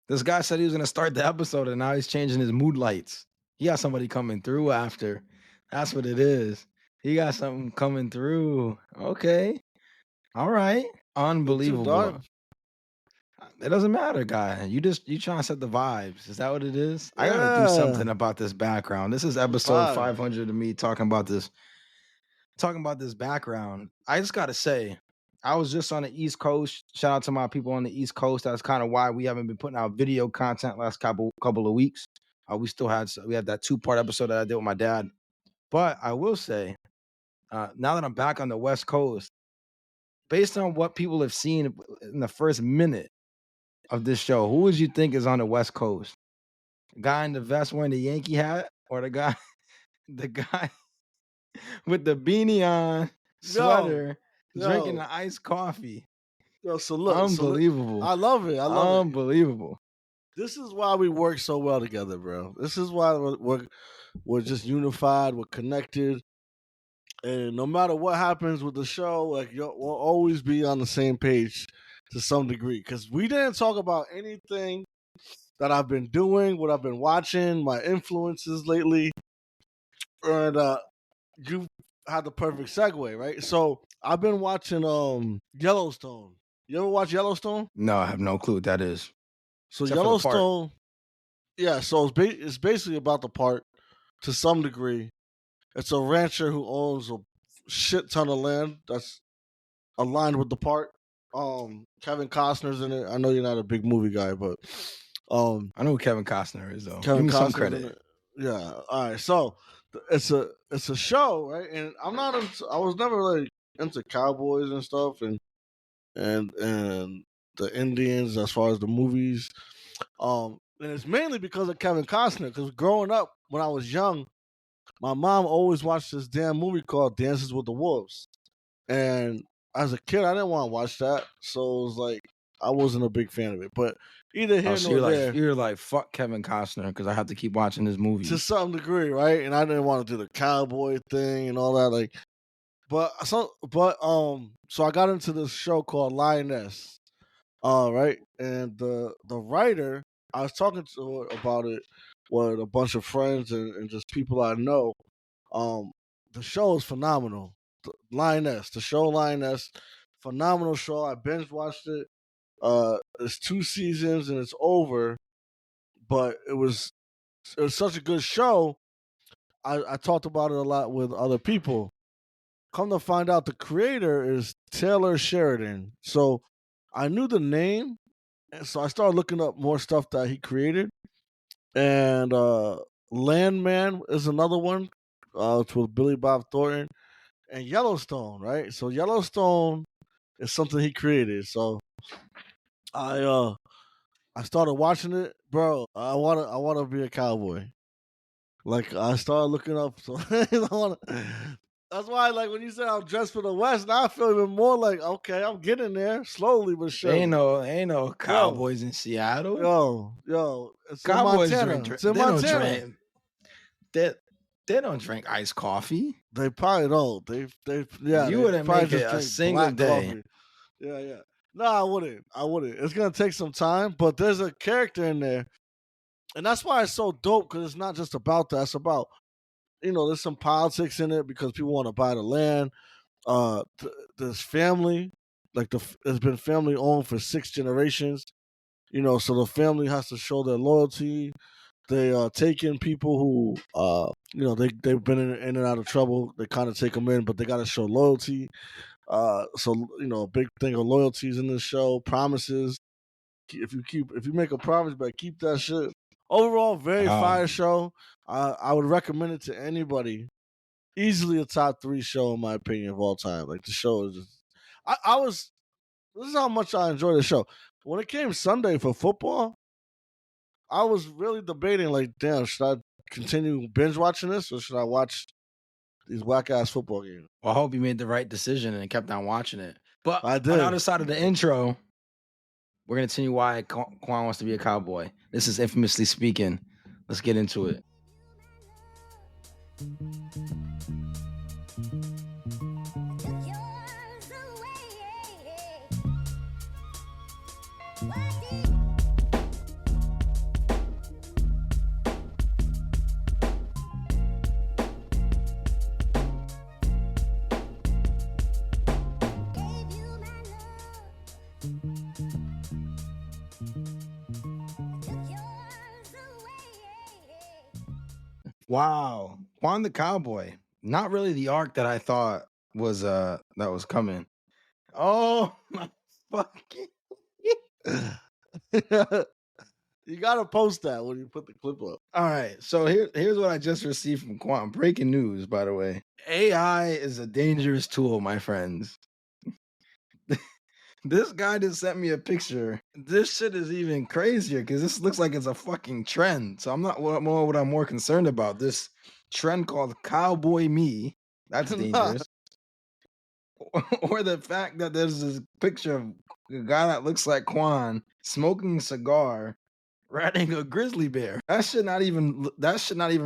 This guy said he was gonna start the episode, and now he's changing his mood lights. He got somebody coming through after. That's what it is. He got something coming through. Okay. All right. Too Unbelievable. dark. It doesn't matter, guy. You trying to set the vibes. Is that what it is? I gotta do something about this background. This is episode 500 of me talking about this background. I just gotta say, I was just on the East Coast. Shout out to my people on the East Coast. That's kind of why we haven't been putting out video content last couple of weeks. We had that 2-part episode that I did with my dad. But I will say, now that I'm back on the West Coast, based on what people have seen in the first minute of this show, who would you think is on the West Coast? The guy in the vest wearing the Yankee hat, or the guy with the beanie on, sweater, drinking the iced coffee? Yo, so look, unbelievable. I love it. I love unbelievable. This is why we work so well together, bro. This is why we're just unified. We're connected. And no matter what happens with the show, like we'll always be on the same page to some degree. Because we didn't talk about anything that I've been doing, what I've been watching, my influences lately. And you had the perfect segue, right? So I've been watching Yellowstone. You ever watch Yellowstone? No, I have no clue what that is. So Yellowstone, yeah. So it's basically about the park to some degree. It's a rancher who owns a shit ton of land that's aligned with the park. Kevin Costner's in it. I know you're not a big movie guy, but I know who Kevin Costner is though. Kevin Give me Costner's some credit. Yeah. All right. So it's a show, right? And I was never like into cowboys and stuff, and the Indians as far as the movies. And it's mainly because of Kevin Costner. Because growing up when I was young, my mom always watched this damn movie called Dances with the Wolves, and as a kid, I didn't want to watch that, so it was like I wasn't a big fan of it. But either here nor there, you're like fuck Kevin Costner because I have to keep watching this movie to some degree, right? And I didn't want to do the cowboy thing and all that, like. So I got into this show called Lioness, right? And the writer, I was talking to her about it with a bunch of friends and just people I know. The show is phenomenal. The show Lioness, phenomenal show. I binge watched it. It's 2 seasons and it's over, but it was such a good show. I talked about it a lot with other people. Come to find out, the creator is Taylor Sheridan. So I knew the name, and so I started looking up more stuff that he created. And Landman is another one. It's with Billy Bob Thornton. And Yellowstone, right? So Yellowstone is something he created. So I started watching it, bro. I wanna be a cowboy. Like I started looking up. So that's why, like, when you said I'm dressed for the West, now I feel even more like, okay, I'm getting there slowly but surely. Ain't no cowboys in Seattle. Yo, it's cowboys in Montana. It's in Montana. They don't drink iced coffee. They probably don't. You wouldn't make it a single day. Coffee. Yeah. No, I wouldn't. It's gonna take some time, but there's a character in there, and that's why it's so dope. Because it's not just about that. It's about, there's some politics in it because people want to buy the land. There's family, like it's been family owned for 6 generations. So the family has to show their loyalty. They take in people who, they've been in and out of trouble. They kind of take them in, but they got to show loyalty. So a big thing of loyalties in this show. Promises. If you make a promise, but keep that shit. Overall, very fire show. I would recommend it to anybody. Easily a top 3 show in my opinion of all time. Like the show is just. This is how much I enjoy the show. When it came Sunday for football, I was really debating, like, damn, should I continue binge watching this or should I watch these whack ass football games? Well, I hope you made the right decision and kept on watching it. But I did. On the other side of the intro, we're going to tell you why Quan wants to be a cowboy. This is Infamously Speaking. Let's get into it. Wow. Quan the Cowboy. Not really the arc that I thought was that was coming. Oh my fucking You gotta post that when you put the clip up. All right. So here's what I just received from Quan. Breaking news, by the way. AI is a dangerous tool, my friends. This guy just sent me a picture. This shit is even crazier because this looks like it's a fucking trend. So I'm not what I'm more concerned about. This trend called Cowboy Me. That's dangerous. Or the fact that there's this picture of a guy that looks like Quan smoking a cigar, riding a grizzly bear. That should not even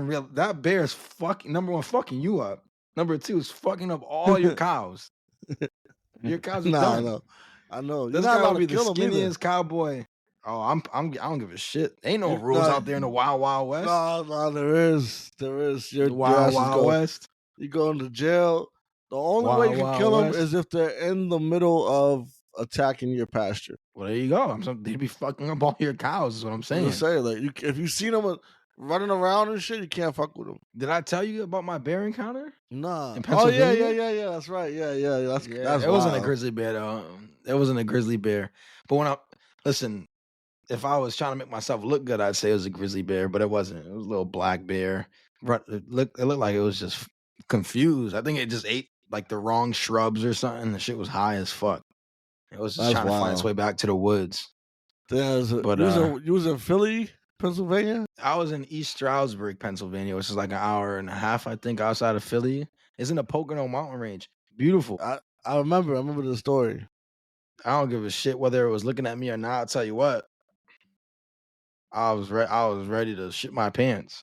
real. That bear is fucking number one, fucking you up. Number two is fucking up all your cows. Your cows are done. I know. You're This not guy allowed would be to the kill them either. skinniest cowboy. Oh, I don't give a shit. Ain't no rules out there in the wild, wild west. No, there is. You're wild, wild west. You go into jail. The only way you can kill them is if they're in the middle of attacking your pasture. Well, there you go. They'd be fucking up all your cows. Is what I'm saying. I'm just saying, like, if you see them running around and shit, you can't fuck with them. Did I tell you about my bear encounter? Nah. In Pennsylvania? Yeah. That's right. Yeah. That's it wasn't a grizzly bear though. It wasn't a grizzly bear. But when listen, if I was trying to make myself look good, I'd say it was a grizzly bear, but it wasn't. It was a little black bear. It looked like it was just confused. I think it just ate like the wrong shrubs or something. The shit was high as fuck. It was just trying to find its way back to the woods. You was in Philly, Pennsylvania? I was in East Stroudsburg, Pennsylvania, which is like an hour and a half, I think, outside of Philly. It's in the Pocono mountain range. Beautiful. I remember the story. I don't give a shit whether it was looking at me or not. I'll tell you what. I was ready to shit my pants.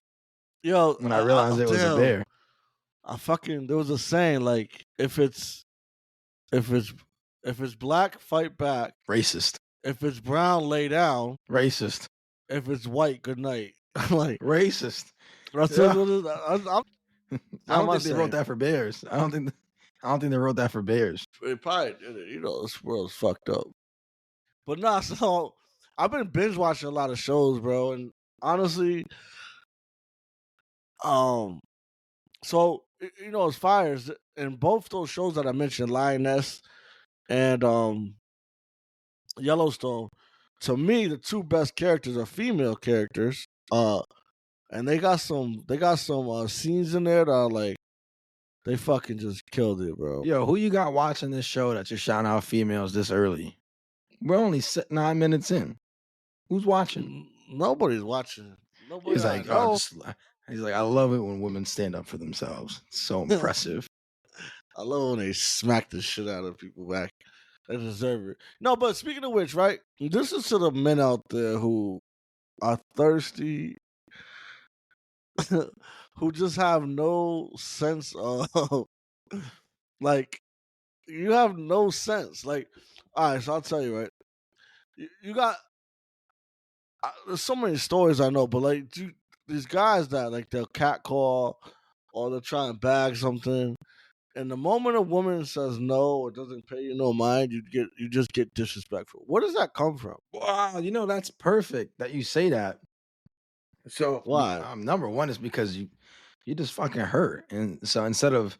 Yo, when I realized it was a bear. There was a saying like if it's black, fight back. Racist. If it's brown, lay down. Racist. If it's white, good night. Like racist. I don't think they wrote that for bears. I don't think they wrote that for bears. They probably did it. You know, this world's fucked up. But nah, so I've been binge watching a lot of shows, bro, and honestly, so you know, it's fires in both those shows that I mentioned, Lioness and Yellowstone. To me, the two best characters are female characters. And they got some scenes in there that are like they fucking just killed it, bro. Yo, who you got watching this show that you're shouting out females this early? We're only 9 minutes in. Who's watching? Nobody's watching. He's like, I love it when women stand up for themselves. It's so impressive. I love when they smack the shit out of people back. They deserve it. No, but speaking of which, right? This is to the men out there who are thirsty, who just have no sense of, like, you have no sense. Like, all right, so I'll tell you, right? You got, there's so many stories I know, but like, these guys that, like, they'll catcall or they'll try and bag something. And the moment a woman says no or doesn't pay you no mind, you just get disrespectful. Where does that come from? Wow, you know, that's perfect that you say that. So why? Number one is because you just fucking hurt, and so instead of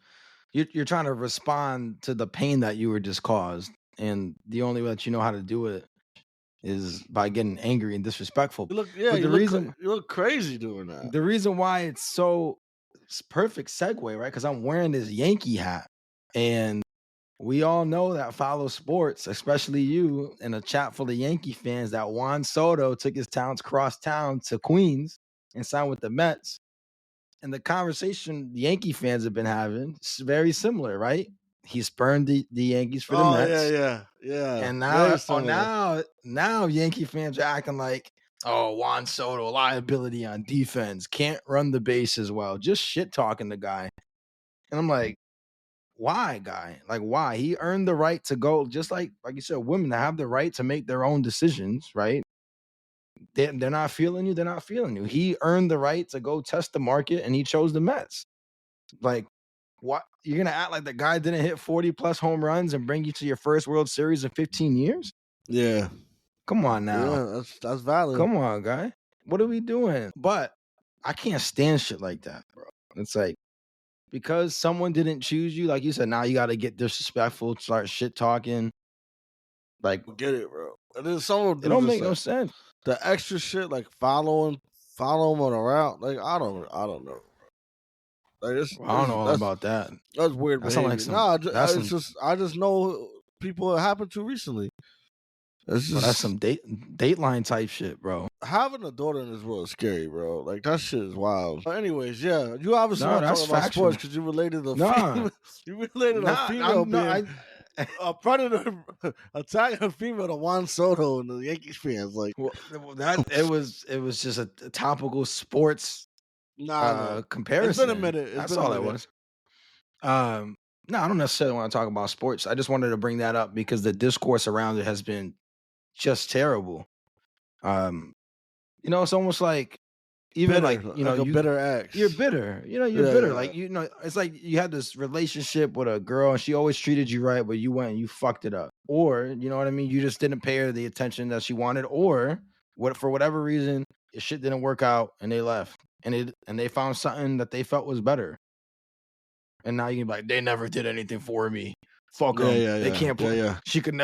you're trying to respond to the pain that you were just caused, and the only way that you know how to do it is by getting angry and disrespectful. You look crazy doing that. The reason why it's perfect segue, right? Because I'm wearing this Yankee hat, and we all know that follow sports, especially you, and a chat full of Yankee fans, that Juan Soto took his talents cross town to Queens and signed with the Mets. And the conversation the Yankee fans have been having is very similar, right? He spurned the Yankees for the Mets. Yeah. And now Yankee fans are acting like, oh, Juan Soto, liability on defense, can't run the bases well, just shit talking the guy. And I'm like, why, guy? Like, why? He earned the right to go, just like you said, women have the right to make their own decisions, right? They're not feeling you, they're not feeling you. He earned the right to go test the market, and he chose the Mets. Like, what? You're gonna act like the guy didn't hit 40 plus home runs and bring you to your first World Series in 15 years? Yeah. Come on now. Yeah, that's valid. Come on, guy. What are we doing? But I can't stand shit like that, bro. It's like because someone didn't choose you, like you said, now you got to get disrespectful, start shit talking. Like Get it, bro. And then some will it do don't just make no like sense. the extra shit, like follow him around. Like I don't know. Like Well, I don't know all about that. that's weird That sound like behavior. some. Nah, That's it's some. just I just know people it happened to recently. It's Well, that's just some dateline type shit, bro. having a daughter in this world is scary, bro. Like that shit is wild. But anyways, yeah, you obviously No, want to that's talk about sports factual. because you related a Nah, female. You related a nah, female I'm no, being I. a predator attacking a female to Juan Soto and the Yankees fans. Like, Well, that it was just a topical sports nah, I know. It's been a comparison. minute. It's That's been a all it minute. was. No, I don't necessarily want to talk about sports. I just wanted to bring that up because the discourse around it has been just terrible. Um, it's almost like even Bitter, like like a bitter you're ex. bitter. You're Yeah, bitter. yeah, Like it's like you had this relationship with a girl and she always treated you right, but you went and you fucked it up. Or you know what I mean? You just didn't pay her the attention that she wanted, or what for whatever reason, the shit didn't work out and they left. And they found something that they felt was better. And now you can be like, they never did anything for me. Fuck yeah, them. yeah, They yeah, can't yeah, play. yeah, She could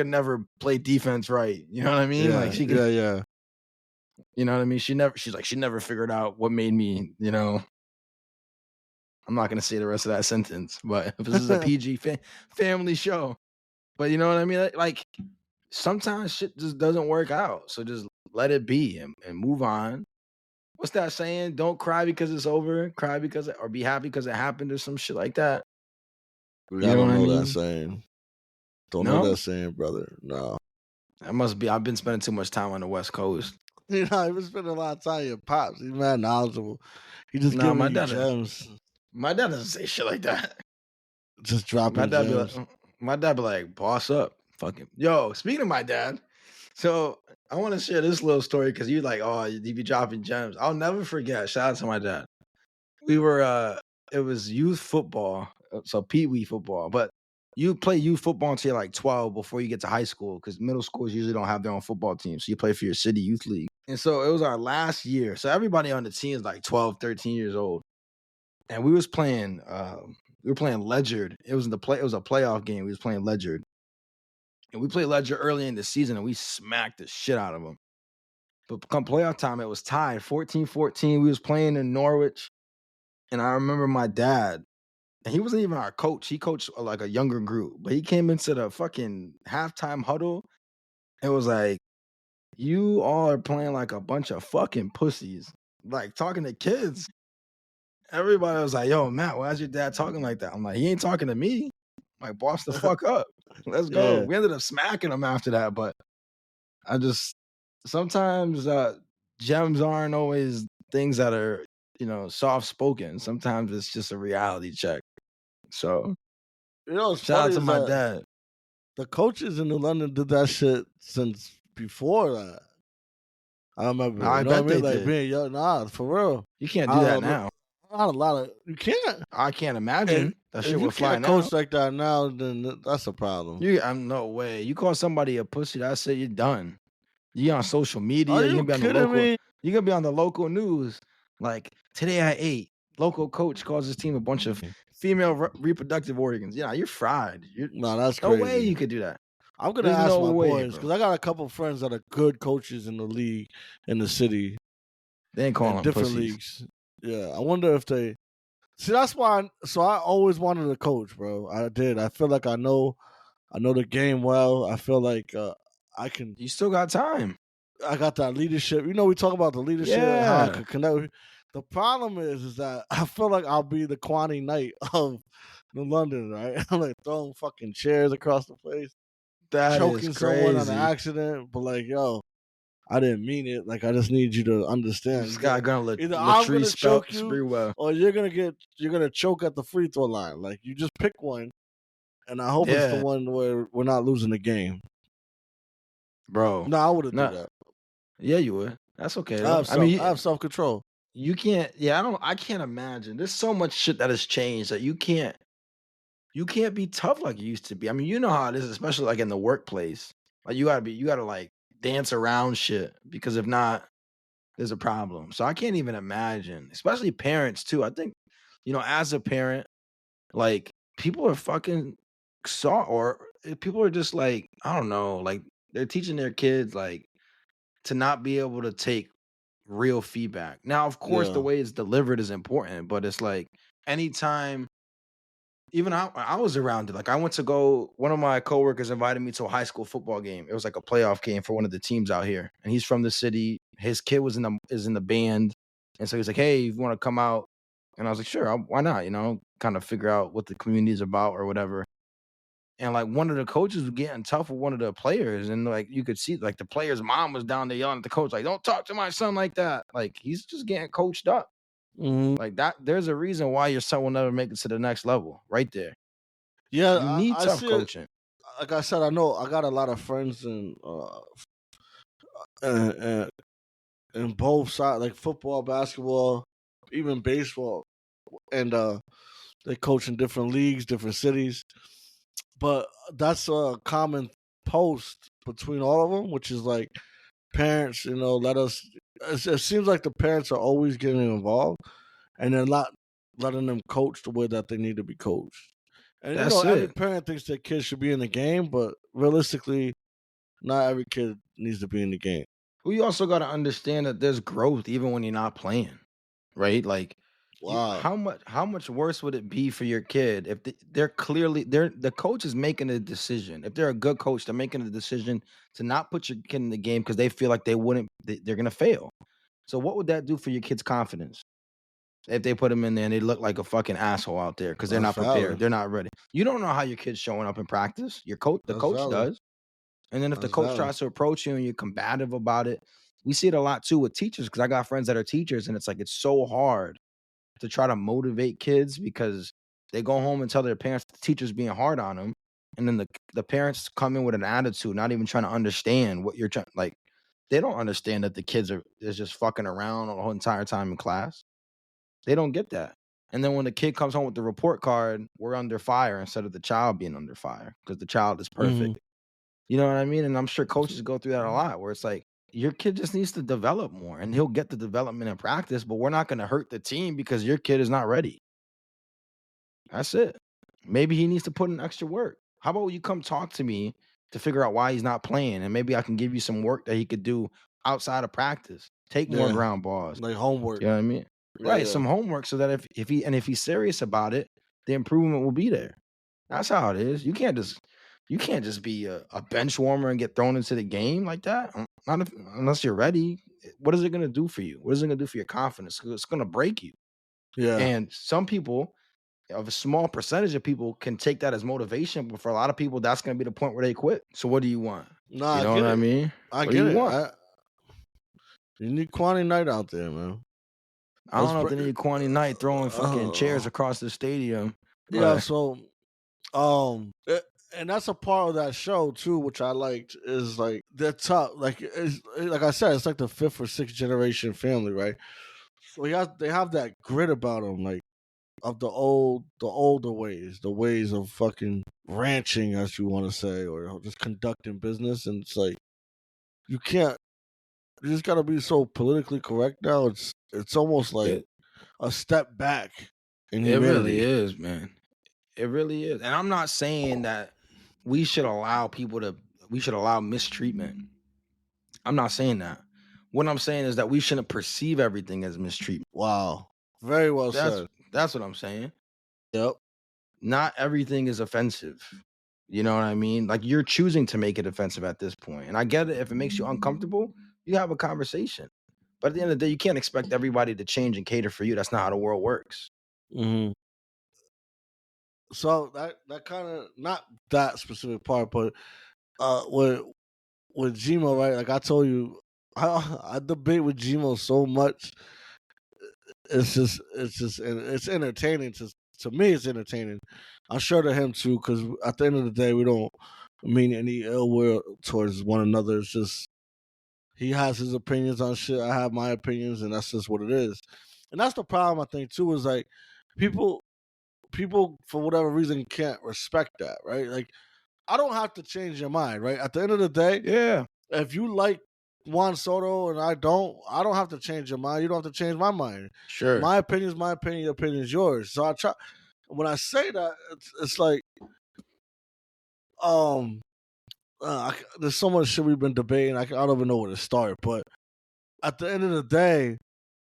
never play defense right. You know what I mean? Like yeah, she could, yeah, yeah. you know what I mean? She never figured out what made me, I'm not gonna say the rest of that sentence, but if this is a PG family show. But you know what I mean? Like sometimes shit just doesn't work out. So just let it be and move on. What's that saying? Don't cry because it's over. Cry or be happy because it happened or some shit like that. You I know what don't I know that mean? saying. Don't know No? that saying, brother. No. That must be. I've been spending too much time on the West Coast. You know, he was spending a lot of time with your pops. He's mad knowledgeable. He just Nah, giving you gems. my dad doesn't say shit like that. Just My dropping dad be like, gems. my dad be like, boss up, fucking yo. Speaking of my dad, so I want to share this little story because you like, oh, you be dropping gems. I'll never forget. Shout out to my dad. We were, it was youth football, so pee wee football, but you play youth football until you're like 12 before you get to high school because middle schools usually don't have their own football team. So you play for your city youth league. And so it was our last year. So everybody on the team is like 12, 13 years old. And we were playing Ledger. It was a playoff game. We was playing Ledger. And we played Ledger early in the season and we smacked the shit out of them. But come playoff time, it was tied 14-14. We was playing in Norwich. And I remember my dad, and he wasn't even our coach. He coached like a younger group, but he came into the fucking halftime huddle. It was like, you all are playing like a bunch of fucking pussies, like talking to kids. Everybody was like, yo, Matt, why is your dad talking like that? I'm like, he ain't talking to me. I'm like, boss the fuck up. Let's go. Yeah. We ended up smacking him after that, but I just sometimes gems aren't always things that are, soft spoken. Sometimes it's just a reality check. So You know what's shout out funny to is my that dad. the coaches in New London did that shit since before that. I remember. I You know what bet I mean? they Like did. being young. Nah, for real. You can't I do that don't know. now. Not a lot of you can't. I can't If, imagine that shit if you would fly can't now. coach like that now, then that's a problem. I'm no way. You call somebody a pussy, that's it. You're done. You on social Are media. you kidding me? You're gonna be on the local news. Like today at 8, local coach calls his team a bunch of female reproductive organs. Yeah, you're fried. No, that's No way crazy. you could do that. I'm gonna There's ask no my way, boys bro. because I got a couple friends that are good coaches in the league in the city They ain't calling in them different pussies. leagues. Yeah, I wonder if they see. That's why. So I always wanted to coach, bro. I did. I feel like I know the game well. I feel like I can. You still got time. I got that leadership. You know, we talk about the leadership, how I Yeah. could connect with. The problem is that I feel like I'll be the Quan Knight of New London, right? I'm like throwing fucking chairs across the place, That is choking someone on an crazy. accident, but like, yo, I didn't mean it. Like, I just need you to You understand. just got gonna Either I'm gonna Latrice choke you, well. or you're gonna choke at the free throw line. Like, you just pick one, and I hope it's the Yeah, one where we're not losing the game. bro. No, I wouldn't do No, that. yeah, you would. That's okay I though. have I mean, I have self control. you can't. Yeah, I can't imagine. There's so much shit that has changed that you can't. You can't be tough like you used to be. I mean, you know how it is, especially like in the workplace. Like you gotta like dance around shit because if not, there's a problem. So I can't even imagine, especially parents too. I think, as a parent, like people are fucking or people are just like, I don't know, like they're teaching their kids like to not be able to take real feedback. Now, of course, the Yeah. way it's delivered is important, but it's like anytime even I was around it. Like I went to go one of my coworkers invited me to a high school football game. It was like a playoff game for one of the teams out here. And he's from the city. His kid is in the band. And so he's like, "Hey, if you want to come out?" And I was like, "Sure, why not?" Kind of figure out what the community is about or whatever. And like one of the coaches was getting tough with one of the players, and like you could see, like the player's mom was down there yelling at the coach, like, "Don't talk to my son like that." Like he's just getting coached up. Hmm. Like that, there's a reason why your son will never make it to the next level, right there. Yeah, You need I tough see it. coaching. Like I said, I know I got a lot of friends in in both sides, like football, basketball, even baseball, and they coach in different leagues, different cities. But that's a common post between all of them, which is like parents, let us. It seems like the parents are always getting involved, and they're not letting them coach the way that they need to be coached. And That's every it. parent thinks their kid should be in the game, but realistically, not every kid needs to be in the game. Well, you also got to understand that there's growth even when you're not playing, right? Like, Wow. how much worse would it be for your kid if the coach is making a decision. If they're a good coach, they're making a decision to not put your kid in the game because they feel like they're gonna fail. So what would that do for your kid's confidence if they put him in there and they look like a fucking asshole out there because they're That's not prepared, valid. they're not ready. You don't know how your kid's showing up in practice. The That's coach valid. does. And then if the That's coach valid. tries to approach you and you're combative about it, we see it a lot too with teachers because I got friends that are teachers and it's like it's so hard to try to motivate kids because they go home and tell their parents the teacher's being hard on them. And then the parents come in with an attitude, not even trying to understand what you're trying like they don't understand that the kids are is just fucking around the whole entire time in class. They don't get that. And then when the kid comes home with the report card, we're under fire instead of the child being under fire because the child is Hmm. perfect. You know what I mean? And I'm sure coaches go through that a lot where it's like, your kid just needs to develop more and he'll get the development in practice, but we're not going to hurt the team because your kid is not ready. That's it. Maybe he needs to put in extra work. How about you come talk to me to figure out why he's not playing? And maybe I can give you some work that he could do outside of practice. Take more Yeah, ground balls. like homework. You know what I mean? Yeah, Right. yeah, Some homework so that if he's serious about it, the improvement will be there. That's how it is. You can't just be a bench warmer and get thrown into the game like that. Not unless you're ready. What is it gonna do for you? What is it gonna do for your confidence? It's gonna break you. yeah. And some people, of a small percentage of people, can take that as motivation, but for a lot of people, that's gonna be the point where they quit. So what do you want? Nah, You I know get what I it. mean? I What do get you it. want? You need Quan and Night out there, man. I don't Let's know if bring. they need Quan Knight throwing fucking chairs across the stadium, Yeah. but So, and that's a part of that show too, which I liked. Is like they're tough. Like I said, it's like the fifth or sixth generation family, right? So they have that grit about them, like of the older ways, the ways of fucking ranching, as you want to say, or just conducting business. And it's like you can't, you just gotta be so politically correct now. It's almost like it a step back in it really humanity. is, man. It really is. And I'm not saying that we should allow we should allow mistreatment. I'm not saying that. What I'm saying is that we shouldn't perceive everything as mistreatment. Wow, very well That's said. that's what I'm saying. Yep. Not everything is offensive. You know what I mean? Like you're choosing to make it offensive at this point. And I get it. If it makes you uncomfortable, you have a conversation. But at the end of the day, you can't expect everybody to change and cater for you. That's not how the world works. Hmm. So that kind of, not that specific part, but with Gmo, right? Like I told you, I debate with Gmo so much. It's entertaining to me. It's entertaining. I'm sure to him too, because at the end of the day, we don't mean any ill will towards one another. It's just he has his opinions on shit. I have my opinions, and that's just what it is. And that's the problem, I think, too, is like people people for whatever reason can't respect that, right? Like I don't have to change your mind, right? At the end of the day, Yeah. if you like Juan Soto and I don't have to change your mind. You don't have to change my mind. Sure. My opinion is my opinion. Your opinion is yours. So I try. When I say that, it's like um, there's so much shit we've been debating. I don't even know where to start. But at the end of the day,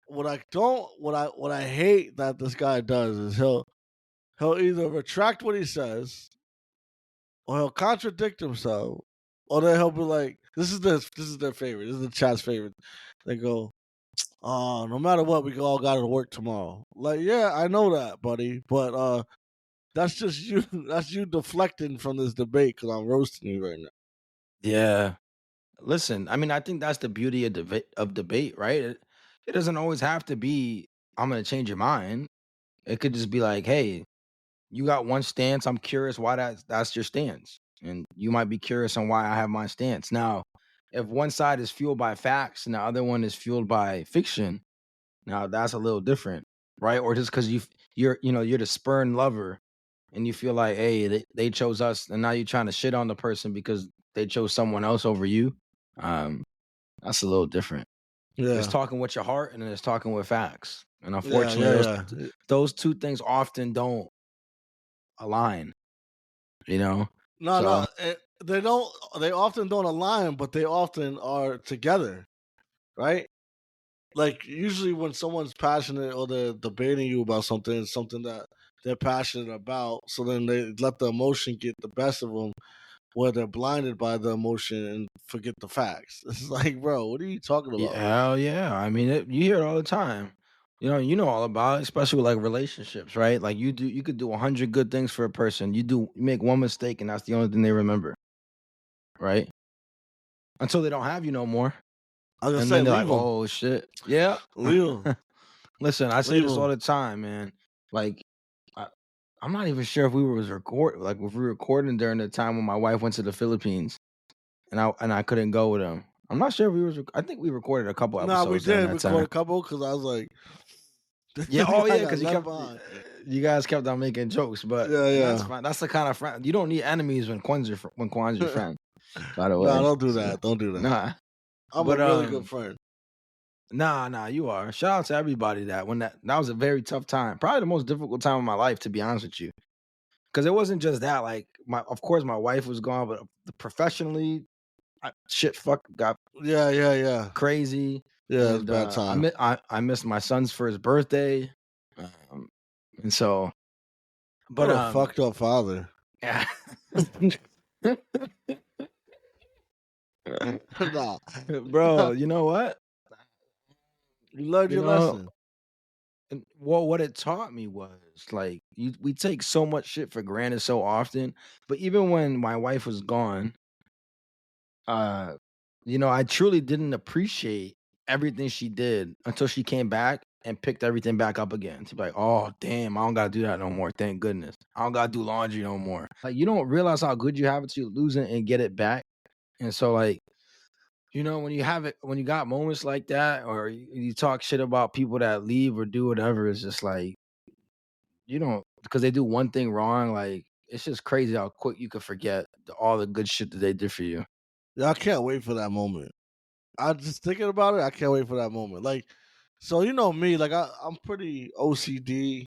what I hate that this guy does is he'll either retract what he says or he'll contradict himself, or then he'll be like, this is their favorite. This is the chat's favorite. They go, "Oh, no matter what, we all got to work tomorrow." Like, yeah, I know that, buddy, but that's just you. That's you deflecting from this debate because I'm roasting you right now. Yeah. Listen, I mean, I think that's the beauty of debate, right? It doesn't always have to be, I'm gonna change your mind. It could just be like, hey, you got one stance. I'm curious why that's your stance. And you might be curious on why I have my stance. Now, if one side is fueled by facts and the other one is fueled by fiction, now that's a little different, right? Or just because you're the spurned lover and you feel like, hey, they chose us, and now you're trying to shit on the person because they chose someone else over you. Um, that's a little different. It's Yeah, talking with your heart and then it's talking with facts. And yeah, unfortunately, yeah, yeah. those two things often don't align, you know? No, So no, they don't. They often don't align, but they often are together, right? Like usually when someone's passionate or they're debating you about something, it's something that they're passionate about. So then they let the emotion get the best of them, where they're blinded by the emotion and forget the facts. It's like, bro, what are you talking yeah, about? hell yeah. I mean, you hear it all the time. You know all about it, especially with like relationships, right? Like you could do 100 good things for a person. You make one mistake, and that's the only thing they remember, right? Until they don't have you no more, I was gonna and say, then they're like, leave them, "Oh shit, yeah." leave them, Listen, I say leave this all them. the time, man. Like, I, I'm not even sure if we was like if we were recording during the time when my wife went to the Philippines, and I couldn't go with him. I'm not sure if we was. I think we recorded a couple Nah, we episodes during did that record time. a couple because I was like, Yeah. this Oh guy yeah, got because left behind. you guys kept on making jokes, but Yeah, and that's yeah. fine. That's the kind of friend you don't need enemies when Quan's your friend. By the Nah, way, don't do so that. Don't do that. nah, I'm a but really good friend. nah, you are. Shout out to everybody that was a very tough time, probably the most difficult time of my life, to be honest with you, because it wasn't just that. Like of course, my wife was gone, but professionally, shit, fuck, got Yeah, yeah, yeah. crazy, Yeah, it's a and bad time. I missed my son's first birthday, um, and so, but What a fucked up father. yeah. Nah. Bro, you know what? You learned You your know, lesson. well, what it taught me was like we take so much shit for granted so often. But even when my wife was gone, uh, I truly didn't appreciate everything she did until she came back and picked everything back up again. To be like, oh damn, I don't gotta do that no more. Thank goodness. I don't gotta do laundry no more. Like you don't realize how good you have it to lose it and get it back. And so like, when you have it, when you got moments like that, or you talk shit about people that leave or do whatever, it's just like you don't because they do one thing wrong. Like it's just crazy how quick you could forget all the good shit that they did for you. Yeah, I can't wait for that moment. I just thinking about it, I can't wait for that moment. Like, so you know me, like I'm pretty OCD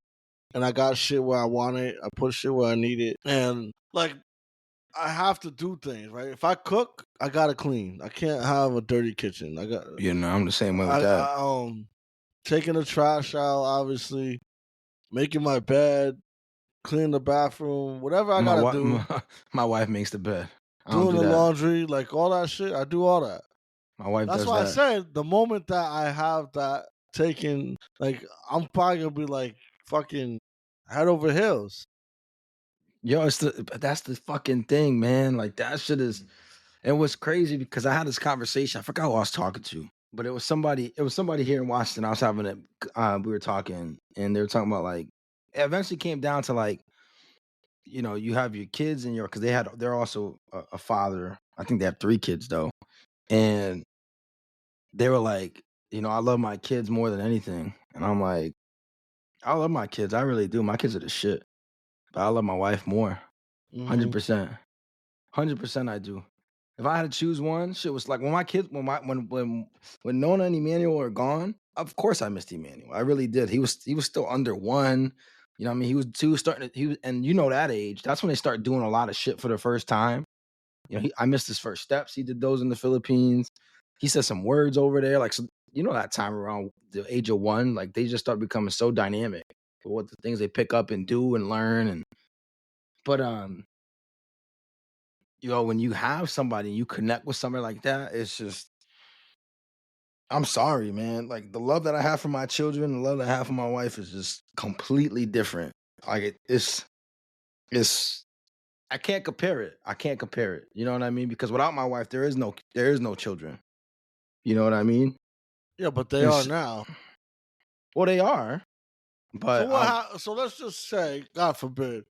and I got shit where I want it. I put shit where I need it. And like I have to do things, right? If I cook, I gotta clean. I can't have a dirty kitchen. I'm the same way with that. I taking the trash out, obviously, making my bed, cleaning the bathroom, whatever I My gotta wife, do, my wife makes the bed. I don't doing do the that. laundry, like all that shit, I do all that. My wife That's does why I that. said the moment that I have that taken, like I'm probably gonna be like fucking head over heels. Yo, that's the fucking thing, man. Like that shit is. It was crazy because I had this conversation. I forgot who I was talking to, but it was somebody. It was somebody here in Washington. I was having it. We were talking, and they were talking about like. It eventually came down to like, you have your kids and because they're also a father. I think they have 3 kids though, and they were like, I love my kids more than anything, and I'm like, I love my kids. I really do. My kids are the shit, but I love my wife more. Hmm 100%. 100% I do. If I had to choose one, shit was like when my kids, when Nona and Emmanuel are gone, of course I missed Emmanuel. I really did. He was still under one. You know what I mean? He was starting to, he was, and you know that age, that's when they start doing a lot of shit for the first time. You know, I missed his first steps. He did those in the Philippines. He said some words over there. Like, so, you know, that time around the age of one, like they just start becoming so dynamic for what the things they pick up and do and learn. And, but, you know, when you have somebody, you connect with somebody like that, it's just, I'm sorry, man. Like the love that I have for my children, the love that I have for my wife is just completely different. Like it's, I can't compare it. I can't compare it. You know what I mean? Because without my wife, there is no children. You know what I mean? Yeah, but they And are now. well, they are, So but so let's just say, God forbid,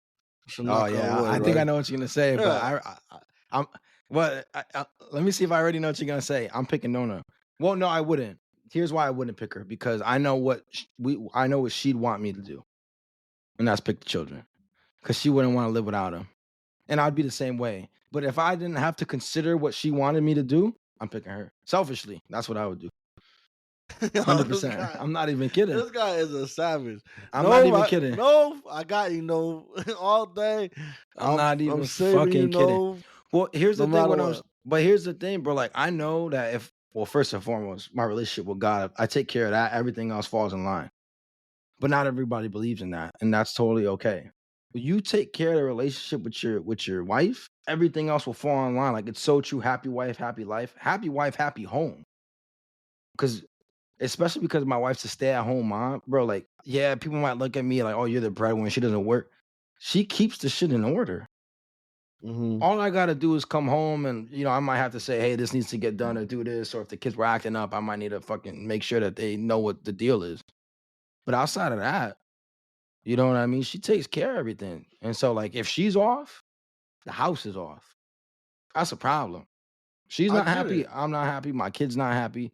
should oh knock on yeah, wood, I think I right? know what you're gonna say, but Yeah. I'm well. Let me see if I already know what you're gonna say. I'm picking Nona. Well, no, I wouldn't. Here's why I wouldn't pick her, because I know what I know what she'd want me to do, and that's pick the children, because she wouldn't want to live without them, and I'd be the same way. But if I didn't have to consider what she wanted me to do, I'm picking her. Selfishly, that's what I would do. Yo, 100%. I'm not even kidding. this guy is a savage. I'm not even kidding. No, I got you. No, all day. I'm not I'm even saving you. fucking kidding. No, Well, here's no the thing. matter what. But here's the thing, bro. Like, I know that well, first and foremost, my relationship with God, I take care of that. Everything else falls in line. But not everybody believes in that, and that's totally okay. When you take care of the relationship with your wife, everything else will fall in line. Like, it's so true. Happy wife, happy life. Happy wife, happy home. Because especially because my wife's a stay-at-home mom, bro. Like, yeah, people might look at me like, "Oh, you're the breadwinner. She doesn't work." She keeps the shit in order. Mm-hmm. All I gotta do is come home and, you know, I might have to say, hey, this needs to get done or do this. Or if the kids were acting up, I might need to fucking make sure that they know what the deal is. But outside of that, you know what I mean? She takes care of everything. And so, like, if she's off, the house is off. That's a problem. She's I not get happy. it. I'm not happy. My kid's not happy.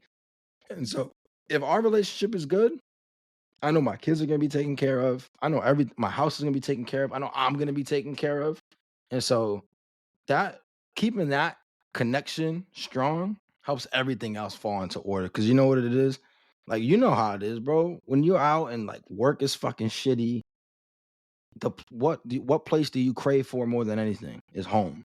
And so, if our relationship is good, I know my kids are gonna be taken care of. I know my house is gonna be taken care of. I know I'm gonna be taken care of. And so that keeping that connection strong helps everything else fall into order. Cause you know what it is? Like, you know how it is, bro. When you're out and like work is fucking shitty, what place do you crave for more than anything? Is home.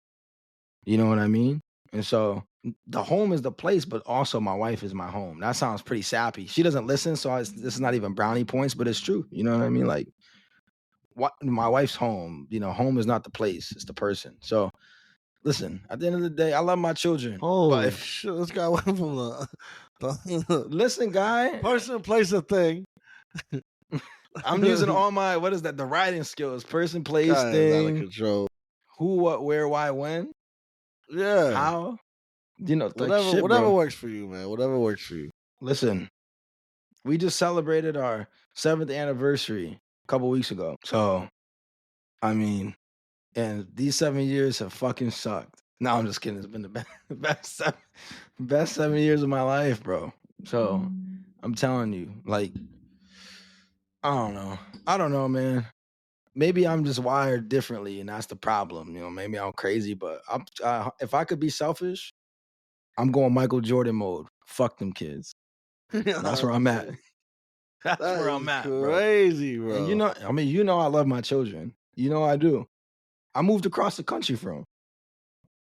You know what I mean? And so the home is the place, but also my wife is my home. That sounds pretty sappy. She doesn't listen, so this is not even brownie points, but it's true. You know what I mean? Like, what my wife's home. You know, home is not the place; it's the person. So listen, at the end of the day, I love my children. But Holy if shit! This guy went from the listen, guy, person, place, a thing. I'm using all my the writing skills: person, place, Guy is out of thing, control. who, what, where, why, when, Yeah. how. You know, like shit, Whatever bro. works for you, man. Whatever works for you. Listen, we just celebrated our 7th anniversary a couple weeks ago. So, I mean, and these 7 years have fucking sucked. No, I'm just kidding. It's been the best 7 years of my life, bro. So, I'm telling you, like, I don't know. I don't know, man. Maybe I'm just wired differently, and that's the problem. You know, maybe I'm crazy, but if I could be selfish, I'm going Michael Jordan mode. Fuck them kids. That's where I'm at. That's That where I'm is at, bro. crazy, And bro. I mean, I love my children. You know I do. I moved across the country for them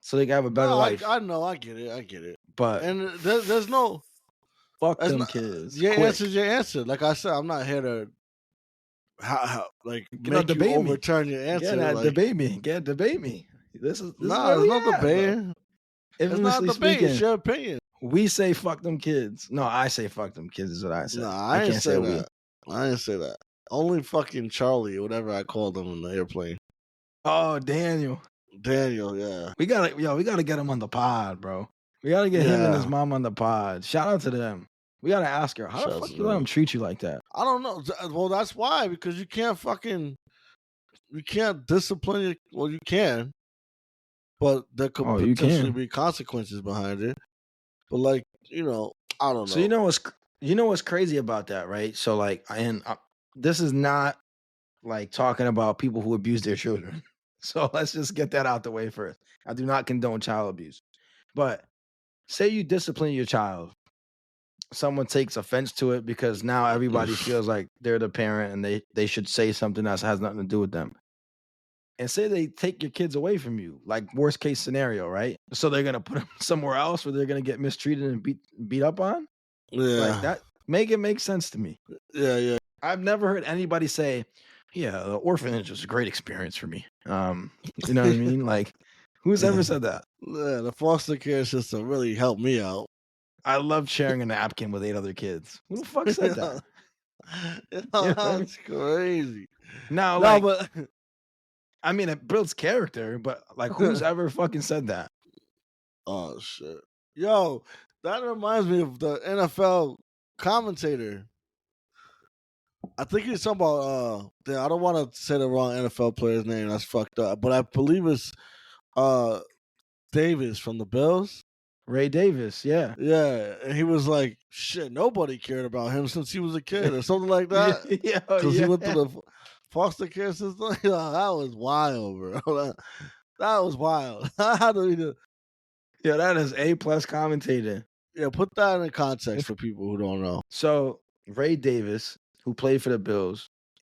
so they can have a better No, life. I know, I get it, I get it. But And there's no, fuck that's them not kids. your Quick. answer's your answer. Like I said, I'm not here to like You know, make you debate me. overturn your Yeah, answer. that Like, debate me. Get debate me. This is nah, where there's we no at, bro. debating. It's not a Infamously debate. It's speaking, your opinion. we say fuck them kids. No, I say fuck them kids is what I say. Nah, I I ain't can't say say we. that. I ain't say that. Only fucking Charlie, or whatever I called him in the airplane. Oh, Daniel. Daniel, yeah. We gotta get him on the pod, bro. We gotta get him and his Yeah. mom on the pod. Shout out to them. We gotta ask her, how the Shouts fuck to you let them. him treat you like that? I don't know. Well, that's why, because you can't discipline it. Well, you can, but there could Oh, you potentially can. be consequences behind it. But like, I don't So know. you know what's crazy about that, right? So like, this is not like talking about people who abuse their children. So let's just get that out the way first. I do not condone child abuse. But say you discipline your child, someone takes offense to it because now everybody feels like they're the parent and they should say something that has nothing to do with them. And say they take your kids away from you, like worst case scenario, right? So they're gonna put them somewhere else where they're gonna get mistreated and beat up on. Like Yeah, that, make it make sense to me. yeah. I've never heard anybody say, "Yeah, the orphanage was a great experience for me." You know what I mean? Like, who's ever said that? Yeah, the foster care system really helped me out. I loved sharing a napkin with 8 other kids. Who the fuck said that? You know what I mean? That's crazy. Now, No, like, but I mean, it builds character, but like, who's ever fucking said that? oh shit, yo, that reminds me of the NFL commentator. I think he's talking about. I don't want to say the wrong NFL player's name. That's fucked up. But I believe it's uh Davis from the Bills. Ray Davis, yeah. Yeah, and he was like, "Shit, nobody cared about him since he was a kid, or something like Yeah, that." yeah, Because he went yeah. through the foster care system. That was wild, bro. That was wild. How do we do? Yeah, that is A+ commentator. Yeah, put that in context for people who don't know. So Ray Davis, who played for the Bills,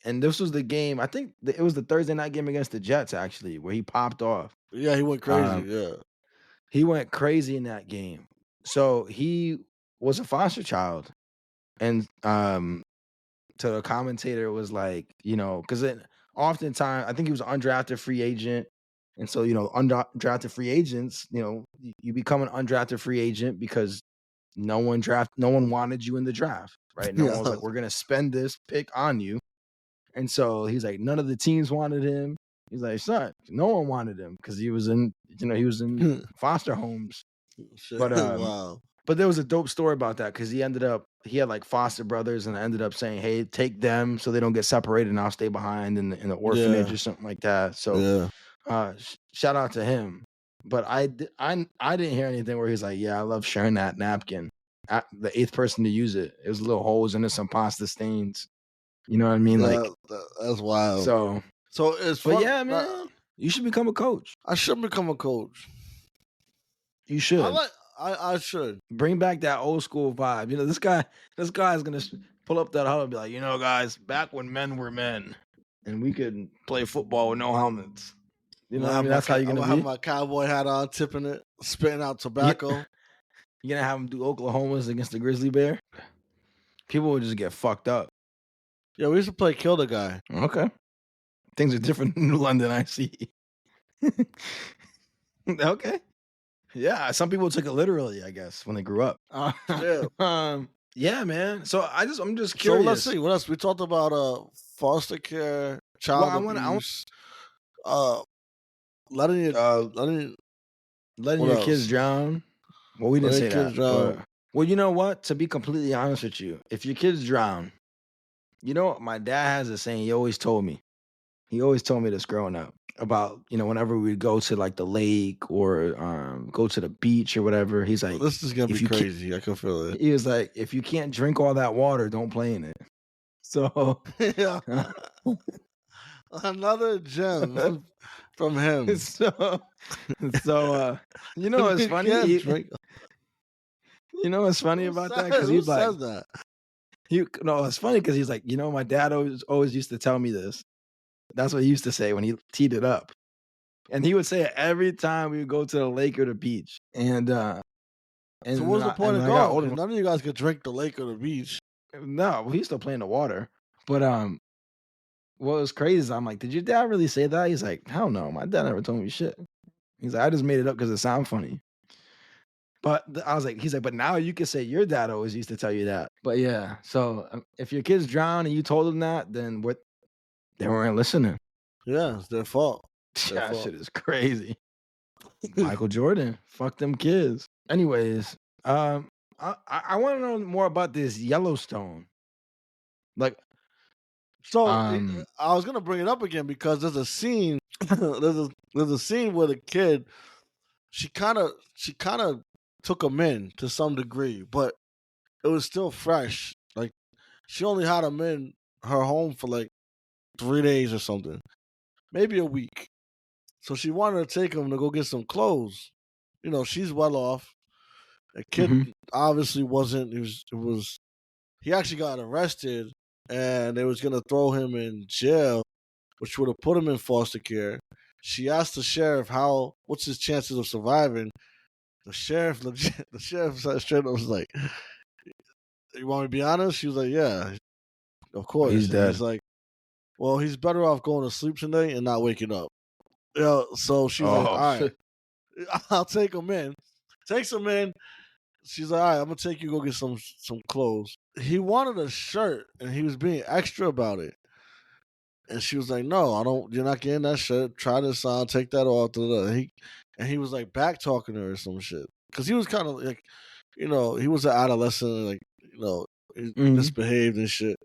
and this was the game. I think it was the Thursday night game against the Jets, actually, where he popped off. Yeah, he went crazy. Yeah, He went crazy in that game. So he was a foster child, and to the commentator was like, because oftentimes I think he was an undrafted free agent, and so undrafted free agents, you become an undrafted free agent because no one wanted you in the draft, right? No one was yeah, like, we're gonna spend this pick on you, and so he's like, none of the teams wanted him. He's like, son, no one wanted him because he was in foster homes, shit. but Wow. but there was a dope story about that because he had like foster brothers and I ended up saying, hey, take them so they don't get separated and I'll stay behind in the orphanage Yeah, or something like that. So yeah. shout out to him. But I didn't hear anything where he's like, yeah, I love sharing that napkin. The 8th person to use it. It was little holes in it, some pasta stains. You know what I mean? Like, That's wild. so, So it's but fun. yeah, man, you should become a coach. I should become a coach. You should. I should. Bring back that old school vibe. This guy's gonna pull up that huddle and be like, guys, back when men were men and we could play football with no helmets. You know what I mean? That's how you're I'm gonna gonna have be. my cowboy hat on, tipping it, spitting out tobacco. You're gonna have him do Oklahomas against the grizzly bear. People would just get fucked up. Yeah, we used to play kill the guy. Okay, things are different in New London. I see. Okay. Yeah, some people took it literally, I guess, when they grew up. Yeah. Yeah, man. So I'm just So curious. let's see what else we talked about. Foster care, child abuse, letting your kids drown. Well, we didn't say that. But, well, you know what? To be completely honest with you, if your kids drown, my dad has a saying. He always told me this growing up about whenever we'd go to like the lake or go to the beach or whatever. He's like, this is gonna be crazy. I can feel it. He was like, if you can't drink all that water, don't play in it. So yeah. Another gem from him. So it's funny. What's funny about that? Because he's like, that? It's funny because he's like, my dad always used to tell me this. That's what he used to say when he teed it up. And he would say it every time we would go to the lake or the beach. And so what's the point of going? None of you guys could drink the lake or the beach. No, he's still playing the water. But what was crazy is I'm like, did your dad really say that? He's like, hell no, my dad never told me shit. He's like, I just made it up because it sounds funny. But I was like, he's like, but now you can say your dad always used to tell you that. But yeah, so if your kids drown and you told them that, then they weren't listening. Yeah, it's their fault. That shit is crazy. Michael Jordan, fuck them kids. Anyways, I want to know more about this Yellowstone. Like, so I was gonna bring it up again because there's a scene. there's a scene where the kid, she kind of took him in to some degree, but it was still fresh. Like she only had him in her home for like 3 days or something, maybe a week. So she wanted to take him to go get some clothes. she's well off. The kid Mm-hmm. obviously wasn't. It was. He actually got arrested, and they was gonna throw him in jail, which would have put him in foster care. She asked the sheriff what's his chances of surviving. The sheriff, legit, the sheriff said straight up was like, "You want me to be honest?" She was like, "Yeah, of Oh, he's course." And he's dead. like, "Well, he's better off going to sleep tonight and not waking up." So she's like, Oh, "All right, I'll take him in." Takes him in. She's like, "All right, I'm gonna take you go get some clothes." He wanted a shirt, and he was being extra about it. And she was like, "No, I don't. You're not getting that shirt. Try this on. Take that off." He was like back talking to her or some shit because he was kind of like, he was an adolescent, like, he hmm misbehaved and shit.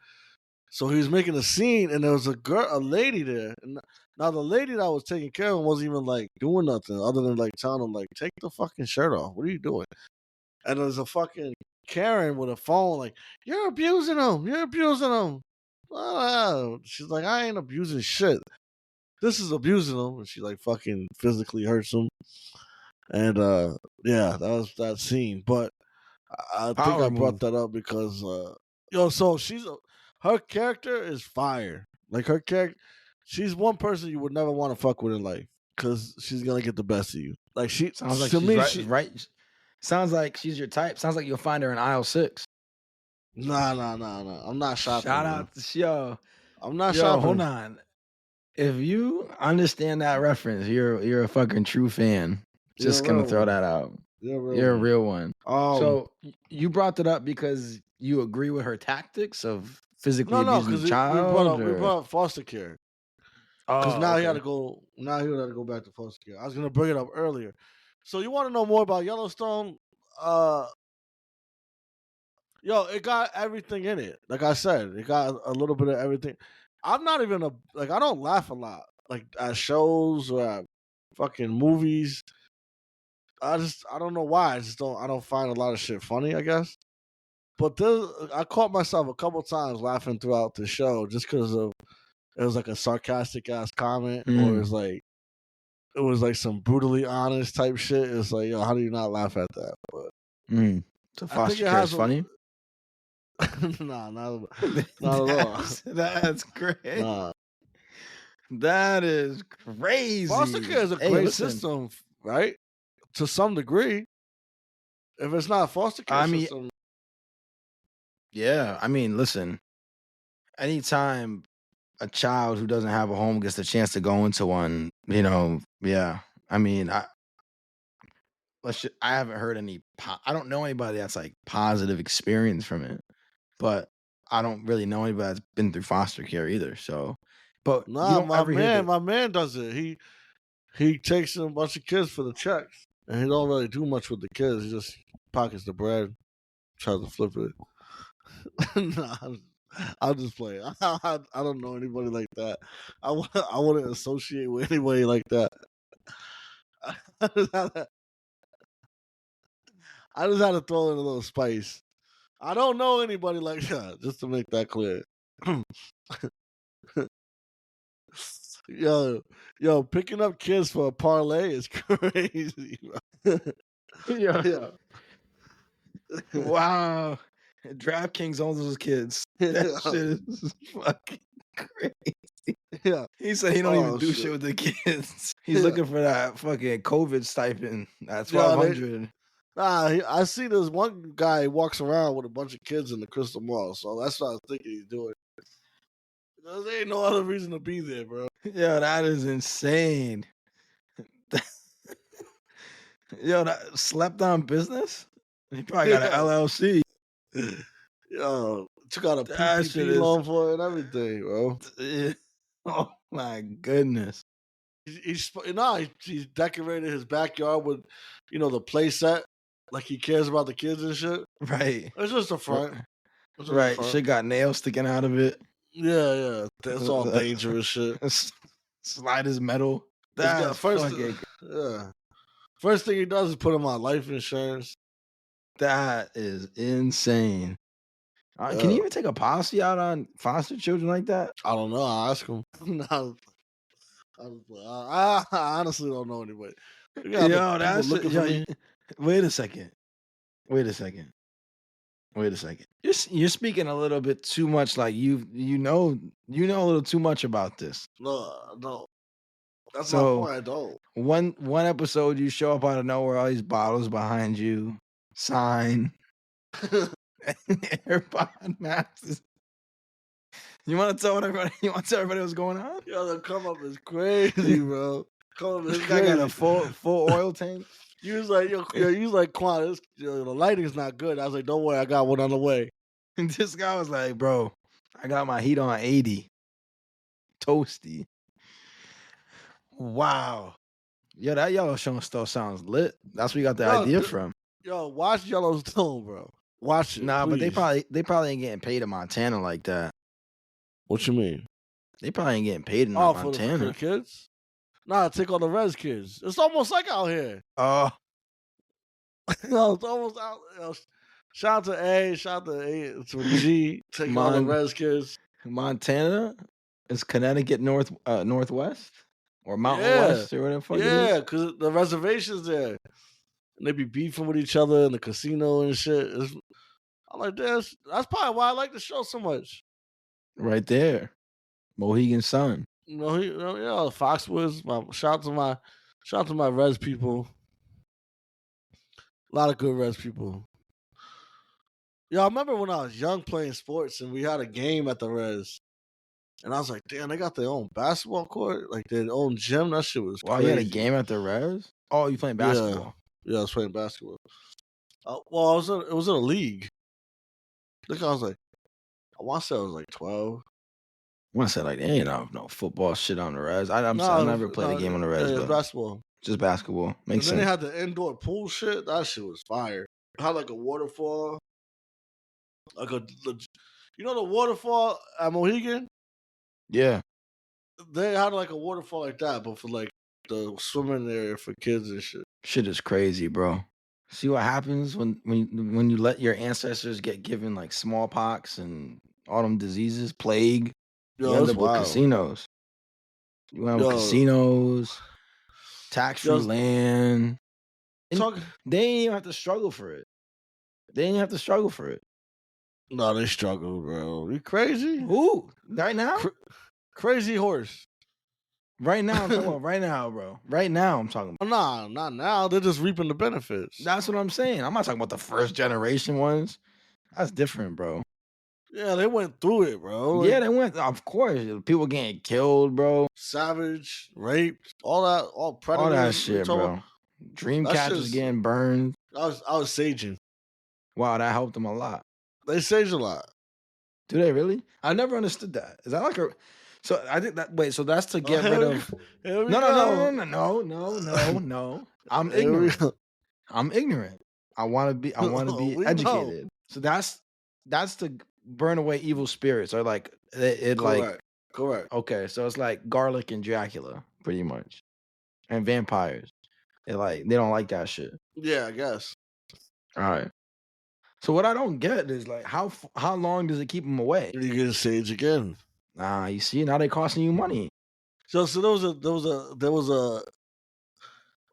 So he was making a scene, and there was a lady there. And now the lady that was taking care of him wasn't even like doing nothing other than like telling him like, "Take the fucking shirt off. What are you doing?" And there's a fucking Karen with a phone like, "You're abusing him. You're abusing him." She's like, "I ain't abusing shit. This is abusing him." And she like fucking physically hurts him. And yeah, that was that scene. But I think I power brought move. that up because so her character is fire. Like her character, she's one person you would never want to fuck with in life because she's gonna get the best of you. Like Sounds like to she's me, right. Right. Sounds like she's your type. Sounds like you'll find her in aisle 6. nah, nah, nah, nah. I'm not Shout shopping, man. out to I'm not yo. Hold shopping. on. If you understand that reference, you're a fucking true fan. You're a Just gonna real throw one. that out. You're a real You're a one. real one. Um, So you brought it up because you agree with her tactics of physically no, abusing the because child, we or brought up foster care. Because oh, now he had okay. to go. Now he had to go back to foster care. I was gonna bring it up earlier. So you want to know more about Yellowstone? Uh, it got everything in it. Like I said, it got a little bit of everything. I'm not even I don't laugh a lot like at shows or at fucking movies. I don't know why. I don't find a lot of shit funny, I guess. But I caught myself a couple times laughing throughout the show just because of it was like a sarcastic ass comment, or Mm, it was like some brutally honest type shit. It's like, yo, how do you not laugh at that? But mm. So I think foster it care is has a funny. nah, not at all. That's great. Nah, That is foster care crazy. is a Hey, great listen. system, right? To some degree. If it's not a foster care I mean, system, yeah. I mean, listen. Anytime a child who doesn't have a home gets the chance to go into one, yeah. I mean, I haven't heard any. I don't know anybody that's like positive experience from it, but I don't really know anybody that's been through foster care either. So, but you nah, don't ever hear the my man does it. He takes in a bunch of kids for the checks, and he don't really do much with the kids. He just pockets the bread, tries to flip it. Nah, I'll just play. I don't know anybody like that. I wouldn't associate with anybody like that. I just had to, I just had to throw in a little spice. I don't know anybody like that. Just to make that clear. yo, picking up kids for a parlay is crazy. Bro. yeah. yeah. Wow. DraftKings owns those kids. That shit is fucking crazy. yeah. He said he don't even Oh do shit shit. with the kids. He's Yeah. looking for that fucking COVID stipend. That Yeah. 1,200. I see this one guy walks around with a bunch of kids in the Crystal Mall, so that's what I was thinking he's doing. There ain't no other reason to be there, bro. Yo, that is insane. Yo, that slept on business? He probably got an Yeah. LLC. Yo, took out a That shit PPP is. loan for it and everything, bro. Oh my goodness. He's decorated his backyard with, the play set, like he cares about the kids and shit. Right. It's just a front. R- It's just a Right. front. Shit got nails sticking out of it. Yeah, yeah. That's all dangerous shit. Slide his metal. It's got That's first. fucking. Yeah. First thing he does is put him on life insurance. That is insane. Can you Uh, even take a policy out on foster children like that? I don't know. I'll ask him. I honestly don't know anybody. You got the Yo, people that's looking for me. wait a second. Wait a second. Wait a second. You're speaking a little bit too much. Like you know a little too much about this. No. That's my So point. I don't. one episode you show up out of nowhere, all these bottles behind you, sign, AirPod Maxes. You want to tell everybody? You want to tell everybody what's going on? Yo, the come up is crazy, bro. Come up is This guy got a crazy. full oil tank. You was like, yo, you was like, Quan, the lighting's not good. I was like, don't worry, I got one on the way. And this guy was like, bro, I got my heat on 80. Toasty. Wow. Yo, that Yellowstone still sounds lit. That's where you got the idea from. Yo, watch Yellowstone, bro. Watch it. Nah, please. but they probably ain't getting paid in Montana like that. What you mean? They probably ain't getting paid in For Montana. the kids? Nah, take all the res kids. It's almost like out here. Oh, No, it's almost out. Shout out to A, shout out to A, to G. Take all the res kids. Montana is Connecticut northwest or Mountain Yeah. West or whatever the fuck it is. Yeah, because the reservations there. And they be beefing with each other in the casino and shit. I'm like, that's probably why I like the show so much. Right there. Mohegan Sun. You know, Foxwoods. Shout out to my res people. A lot of good res people. Yeah, I remember when I was young playing sports and we had a game at the res. And I was like, damn, they got their own basketball court, like their own gym. That shit was crazy. You had a game at the res? Oh, you playing basketball? Yeah, I was playing basketball. Well, it was in a league. Look, I was like, I want to say I was like 12. I want to say like, there ain't no football shit on the res. I never played a game on the res, Yeah, but basketball. Just basketball. Makes sense. Then they had the indoor pool shit. That shit was fire. It had like a waterfall. Like you know the waterfall at Mohegan? Yeah. They had like a waterfall like that, but for like the swimming area for kids and shit. Shit is crazy, bro. See what happens when you let your ancestors get given like smallpox and all them diseases, plague. You end up with casinos. You end up with casinos, tax-free land. They didn't even have to struggle for it. No, they struggle, bro. You crazy? Who? Right now? Crazy horse. Right now, I'm talking about right now, bro. Right now, I'm talking about. Nah, not now. They're just reaping the benefits. That's what I'm saying. I'm not talking about the first generation ones. That's different, bro. Yeah, they went through it, bro. Yeah, they went. Of course, people getting killed, bro. Savage, raped, all that, all predators. All that shit, bro. Dream catchers getting burned. I was saging. Wow, that helped them a lot. They sage a lot. Do they really? I never understood that. Is that like a? So I think that. Wait, so that's to get rid of. No. I'm ignorant. I'm ignorant. I want to be educated. Know. So that's to burn away evil spirits, or like it Correct. Okay, so it's like garlic and Dracula, pretty much, and vampires. They don't like that shit. Yeah, I guess. All right. So what I don't get is like how long does it keep them away? You get sage again. Nah, you see, now they costing you money. So there was a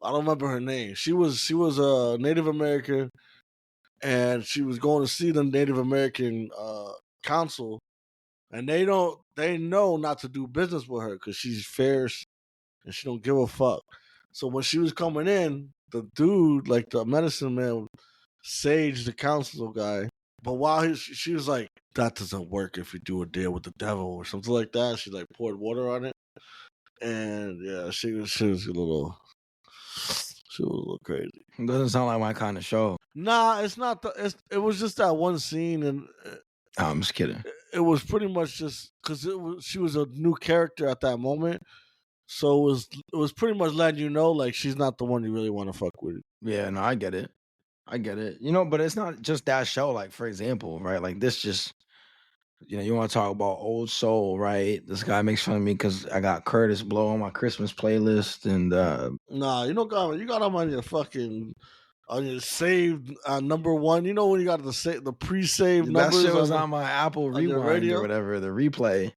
I don't remember her name. She was a Native American, and she was going to see the Native American council, and they know not to do business with her because she's fierce and she don't give a fuck. So when she was coming in, the dude, like the medicine man, saged the council guy. But while she was like, that doesn't work if you do a deal with the devil or something like that. She like poured water on it, and yeah, she was a little crazy. It doesn't sound like my kind of show. Nah, it's not. It was just that one scene, and I'm just kidding. It was pretty much just because she was a new character at that moment, so it was pretty much letting you know like she's not the one you really want to fuck with. Yeah, no, I get it. You know, but it's not just that show. Like, for example, right? Like this just, you know, you want to talk about old soul, right? This guy makes fun of me because I got Curtis Blow on my Christmas playlist, and nah, you got him on your fucking on your saved number one. You know when you got the pre-saved numbers. That shit was on my Apple Rewind or whatever, the replay,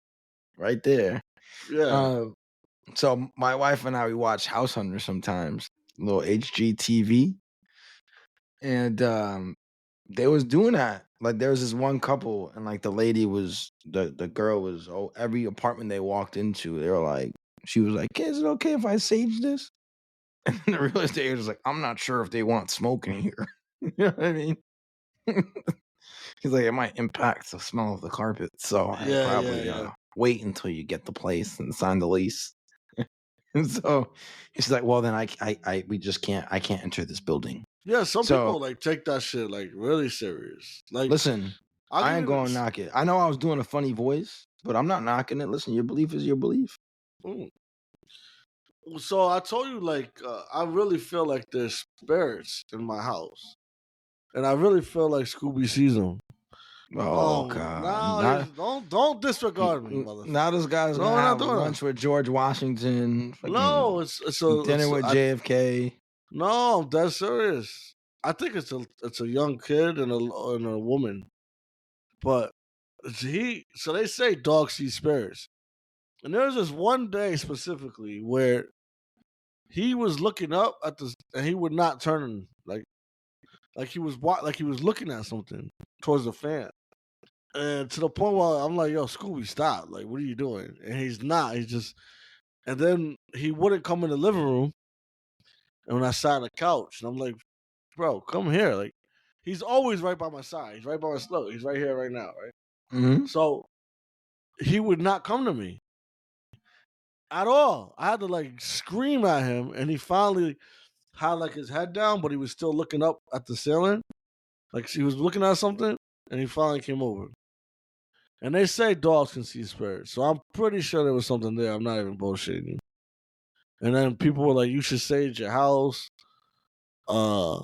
right there. Yeah. So my wife and I, we watch House Hunters sometimes. little HGTV, and they was doing that. Like there was this one couple, and like the lady was the girl was every apartment they walked into, they were like, she was like, "Is it okay if I sage this?" And the real estate agent was like, "I'm not sure if they want smoke in here." You know what I mean? He's like, "It might impact the smell of the carpet, so I probably wait until you get the place and sign the lease." And so he's like, "Well, then we just can't. I can't enter this building." Yeah, some So people like take that shit like really serious. Like, listen, I'll I give ain't you going to this. knock it. I know I was doing a funny voice, but I'm not knocking it. Listen, your belief is your belief. So I told you, like, I really feel like there's spirits in my house, and I really feel like Scooby sees them. Oh God! Now don't disregard me, motherfucker. Now this guy's No, gonna we're not have doing lunch with George Washington. No, Dinner with JFK. No, I'm dead serious. I think it's a young kid and a woman, but so they say dogs see spirits, and there's this one day specifically where he was looking up at the and he would not turn like he was looking at something towards the fan. And to the point where I'm like, "Yo, Scooby, stop. Like, what are you doing?" And he's not. He's just and then he wouldn't come in the living room. And when I sat on the couch, and I'm like, "Bro, come here." Like, he's always right by my side. He's right by my slope. He's right here right now, right? Mm-hmm. So he would not come to me at all. I had to like scream at him, and he finally had like his head down, but he was still looking up at the ceiling. Like he was looking at something, and he finally came over. And they say dogs can see spirits, so I'm pretty sure there was something there. I'm not even bullshitting you. And then people were like, "You should sage your house." I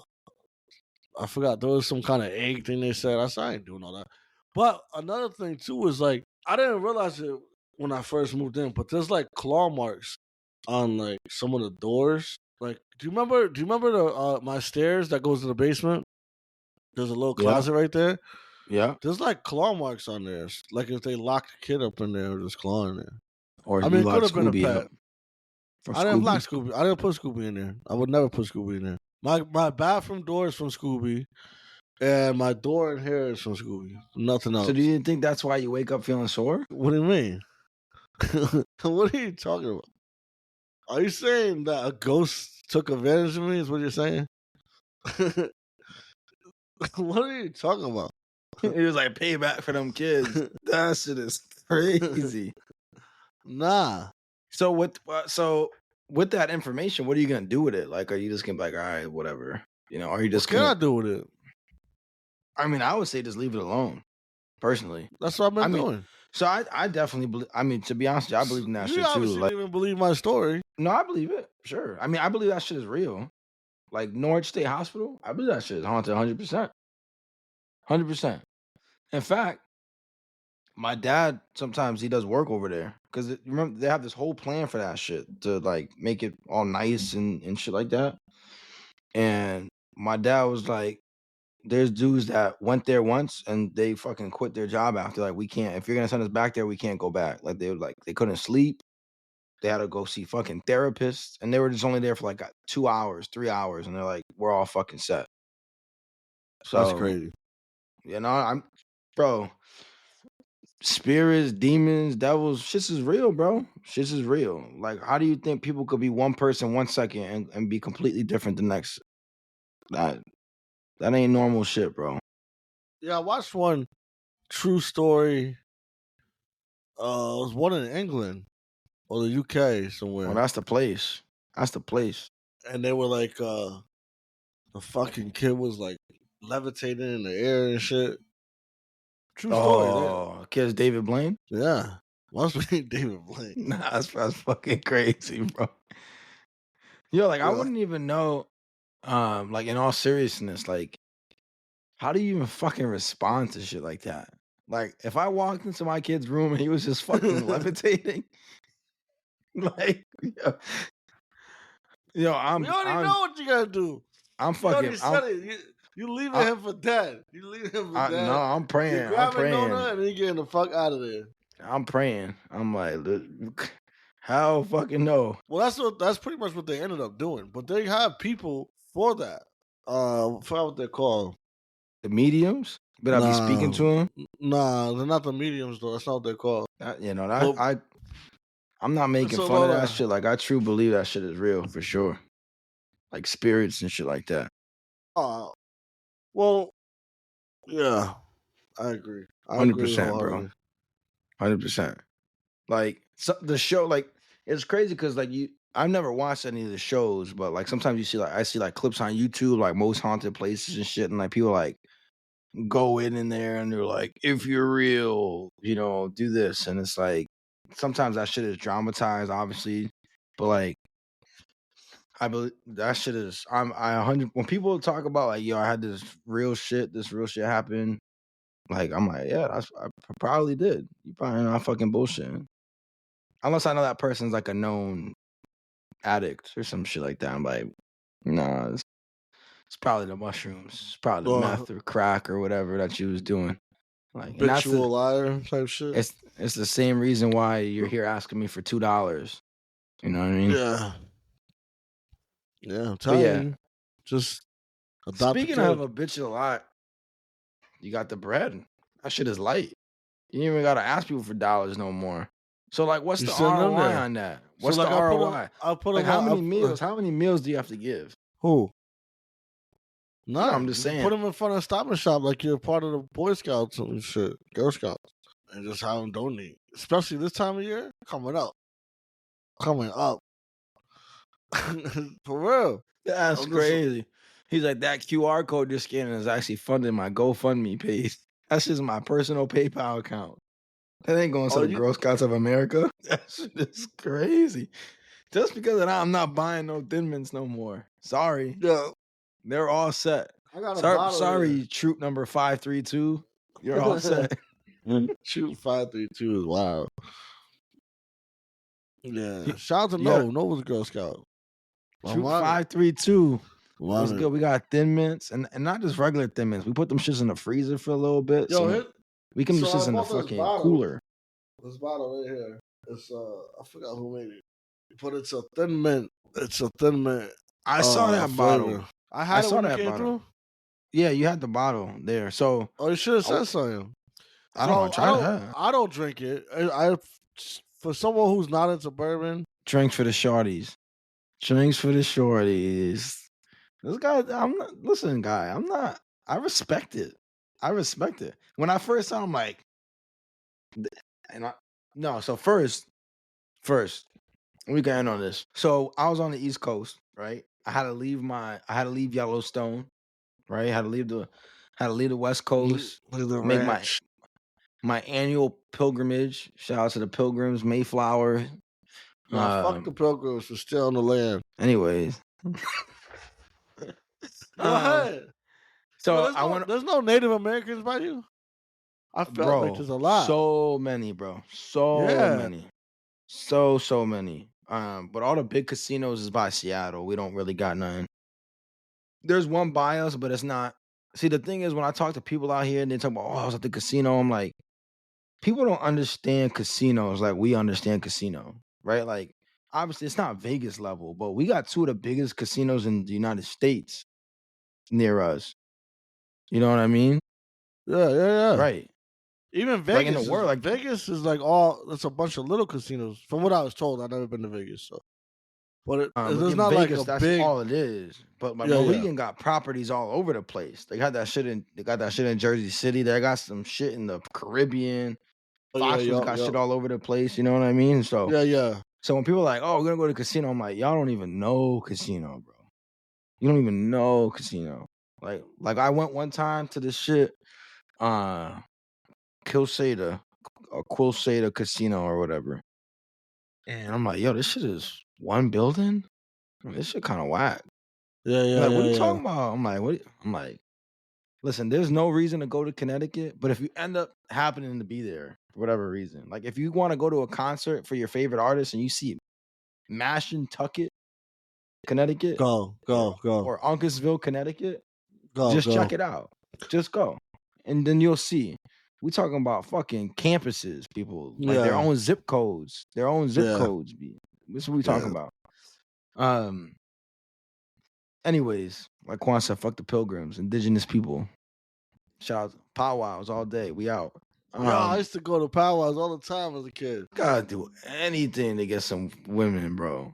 forgot there was some kind of egg thing they said. I said I ain't doing all that. But another thing too is like I didn't realize it when I first moved in, but there's like claw marks on like some of the doors. Like, do you remember the my stairs that goes to the basement? There's a little closet right there. Yeah. There's like claw marks on there. Like if they locked the kid up in there, there's claw in there. Or I you mean, it could lock have been a Scooby pet. up for I didn't lock Scooby. Scooby. I didn't put Scooby in there. I would never put Scooby in there. My bathroom door is from Scooby, and my door in here is from Scooby. Nothing else. So do you think that's why you wake up feeling sore? What do you mean? What are you talking about? Are you saying that a ghost took advantage of me? Is what you're saying? What are you talking about? It was like payback for them kids. That shit is crazy. Nah. So with that information, what are you gonna do with it? Like, are you just gonna be like, all right, whatever? You know, are you just What can I do with it? I mean, I would say just leave it alone. Personally, that's what I've been doing. So I definitely believe. I mean, to be honest, I believe in that shit too. You obviously didn't even believe my story. No, I believe it. Sure. I mean, I believe that shit is real. Like Norwich State Hospital, I believe that shit is haunted 100%. 100%. In fact, my dad sometimes he does work over there because remember they have this whole plan for that shit to like make it all nice and shit like that. And my dad was like, there's dudes that went there once and they fucking quit their job after. Like, we can't, if you're gonna send us back there, we can't go back. Like they couldn't sleep. They had to go see fucking therapists, and they were just only there for like 2 hours, 3 hours, and they're like, we're all fucking set. So that's crazy. You know, bro. Spirits, demons, devils, shit is real, bro. Shit is real. Like, how do you think people could be one person 1 second and be completely different the next? That ain't normal shit, bro. Yeah, I watched one true story. It was one in England or the UK somewhere. Well, that's the place. That's the place. And they were like, the fucking kid was like levitating in the air and shit. True story. Oh, kid's David Blaine? Yeah. Must be David Blaine. Nah, that's fucking crazy, bro. Yo, like, I wouldn't even know, like, in all seriousness, like, how do you even fucking respond to shit like that? Like, if I walked into my kid's room and he was just fucking levitating, like, we already know what you gotta do. I'm fucking. You already said it. You leaving him for dead. You leaving him for dead. No, I'm praying. You grabbing Nona and then you getting the fuck out of there. I'm praying. I'm like, Hell fucking no. Well, that's pretty much what they ended up doing. But they have people for that. I forgot what they're called. The mediums? But I'll be speaking Nah, to him. nah, they're not the mediums though. That's not what they're called. But I'm not making so fun of no, that shit. Like I truly believe that shit is real for sure. Like spirits and shit like that. well, yeah, I agree. I agree 100%, bro. wholeheartedly. 100%. Like the show, like it's crazy because like I've never watched any of the shows, but like sometimes you see like I see like clips on YouTube, like most haunted places and shit, and like people like go in there and they're like, if you're real, do this, and it's like sometimes that shit is dramatized, obviously, but like I believe that shit is. I 100 when people talk about like yo, I had this real shit happen. Like I'm like yeah, I probably did. You probably not fucking bullshitting. Unless I know that person's like a known addict or some shit like that. I'm like, nah, it's probably the mushrooms. It's probably the meth or crack or whatever that you was doing. Like, and that's Habitual liar type shit. it's the same reason why you're here asking me for $2. You know what I mean? Yeah. Yeah, I'm But telling yeah, you. Just adopt a speaking of kid. a bitch a lot, you got the bread. That shit is light. You ain't even gotta ask people for dollars no more. So like, what's You the send them ROI there. on that? So What's like the ROI? I put Like, them how on. many meals? How many meals do you have to give? Who? No, I'm None. just You can saying. put them in front of Stop and Shop like you're part of the Boy Scouts and shit, Girl Scouts, and just have them donate. Especially this time of year, coming up. For real. That's crazy. He's like, that QR code you're scanning is actually funding my GoFundMe page. That's just my personal PayPal account. That ain't going to the Girl Scouts of America. That shit is crazy. Just because of that, I'm not buying no Thin Mints no more. Sorry. Yeah. They're all set. I got a bottle Sorry, here. troop number 532. You're all set. Troop 532 is wild. Yeah. Shout out to Nova's Girl Scout. Troop 532. What's Wanted. good? We got Thin Mints and not just regular Thin Mints. We put them shits in the freezer for a little bit. We can just shits in the fucking cooler. This bottle right here. It's I forgot who made it. But it's a Thin Mint. It's a Thin Mint. I saw that flavor. bottle. I had it saw when that you came bottle. through. Yeah, you had the bottle there. So you should have said something. I don't know. Try that. I don't drink it. I for someone who's not into bourbon. Drinks for the shorties. Drinks for the shorties. This guy, listen, guy, I respect it. I respect it. When I first saw him, like, so first, we got in on this. So I was on the East Coast, right? I had to leave Yellowstone, right? I had to leave the West Coast, make my annual pilgrimage. Shout out to the pilgrims, Mayflower. Fuck the pilgrims for still on the land. Anyways. Go ahead. So there's no Native Americans by you? I felt like there's a lot. So many, bro. Many. So many. But all the big casinos is by Seattle. We don't really got none. There's one by us, but it's not. See, the thing is, when I talk to people out here and they talk about, I was at the casino, I'm like, people don't understand casinos like we understand casino, right? Like, obviously, it's not Vegas level, but we got two of the biggest casinos in the United States near us. You know what I mean? Yeah. Right. Even Vegas, like in the world, Vegas is like it's a bunch of little casinos. From what I was told, I've never been to Vegas, so. But it's not Vegas, like that's big. All it is. But Mohegan got properties all over the place. They got that shit in Jersey City. They got some shit in the Caribbean. Foxwoods got shit all over the place. You know what I mean? So yeah. So when people are like, "Oh, we're gonna go to casino," I'm like, "Y'all don't even know casino, bro. You don't even know casino." Like I went one time to this shit, Quilceda Casino or whatever, and I'm like, "Yo, this shit is one building. This shit kind of whack." Yeah. What are you talking about? I'm like, what? I'm like, listen, there's no reason to go to Connecticut, but if you end up happening to be there for whatever reason, like if you want to go to a concert for your favorite artist and you see Tucket, Connecticut, go, or Uncasville, Connecticut, just check it out. Just go, and then you'll see We talking about fucking campuses, people, like their Yeah. own zip codes, Yeah. B. This is what we talking Yeah. about. Anyways, like Quan said, fuck the pilgrims, indigenous people. Shout out powwows all day. We out. Yo, I used to go to powwows all the time as a kid. Gotta do anything to get some women, bro.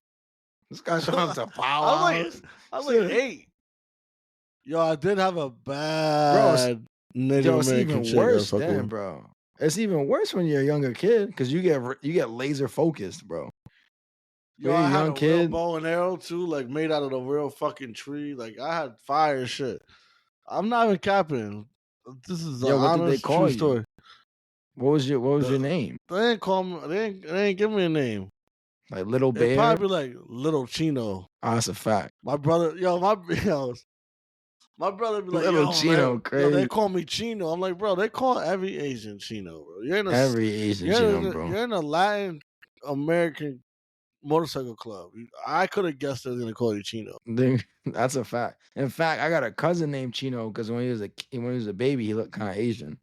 This guy showing up to I powwows. was like 8. Yo, I did have a bad Native Yo, it's American even chick I was worse fucking then, with. bro. It's even worse when you're a younger kid because you get laser focused, bro. Yo, When you're I a had young a real kid, bow and arrow too, like made out of the real fucking tree. Like I had fire and shit. I'm not even capping. This is an yo, what did they honest, true call you? story. What was your name? They ain't call me. They ain't give me a name. Like Little It Bear? probably be like Little Chino. Oh, that's a fact. My brother, my brother be like, Little yo, Chino, man, crazy. they call me Chino. I'm like, bro, they call every Asian Chino, bro. Every Asian Chino, bro. You're in a Latin American motorcycle club. I could have guessed they was gonna call you Chino. That's a fact. In fact, I got a cousin named Chino because when he was a baby, he looked kind of Asian.